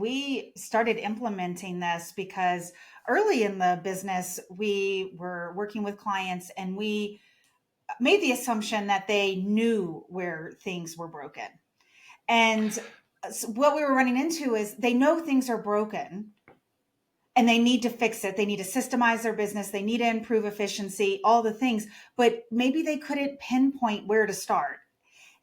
we started implementing this because early in the business, we were working with clients and we made the assumption that they knew where things were broken. And what we were running into is they know things are broken and they need to fix it. They need to systemize their business. They need to improve efficiency, all the things, but maybe they couldn't pinpoint where to start.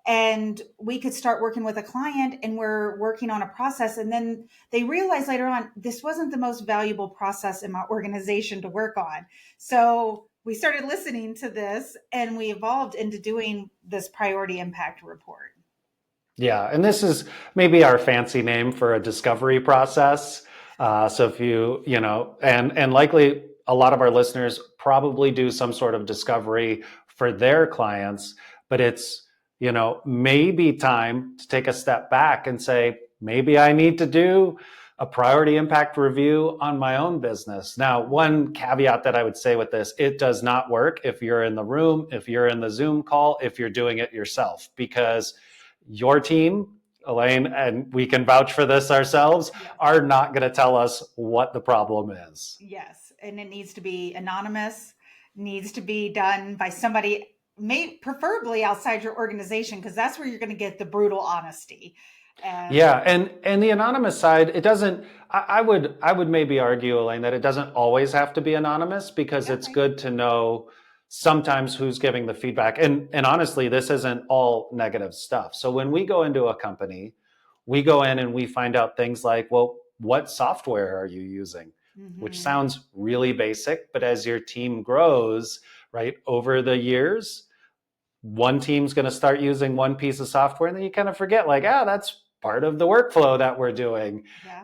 And we could start working with a client and we're working on a process. And then they realize later on, this wasn't the most valuable process in my organization to work on. So we started listening to this and we evolved into doing this priority impact report. Yeah, and this is maybe our fancy name for a discovery process. So if and likely a lot of our listeners probably do some sort of discovery for their clients, but it's, maybe time to take a step back and say, maybe I need to do a priority impact review on my own business. Now, one caveat that I would say with this, it does not work if you're in the room, if you're in the Zoom call, if you're doing it yourself, because your team, Elaine, and we can vouch for this ourselves, Yeah. are not going to tell us what the problem is. Yes. And it needs to be anonymous, needs to be done by somebody, preferably outside your organization, because that's where you're going to get the brutal honesty. Yeah, and the anonymous side, it doesn't. I would maybe argue, Elaine, that it doesn't always have to be anonymous, because it's Okay. good to know sometimes who's giving the feedback. And honestly, this isn't all negative stuff. So when we go into a company, we go in and we find out things like, well, what software are you using? Which Mm-hmm. sounds really basic, but as your team grows, right, over the years, one team's going to start using one piece of software and then you kind of forget, like, that's part of the workflow that we're doing. Yeah.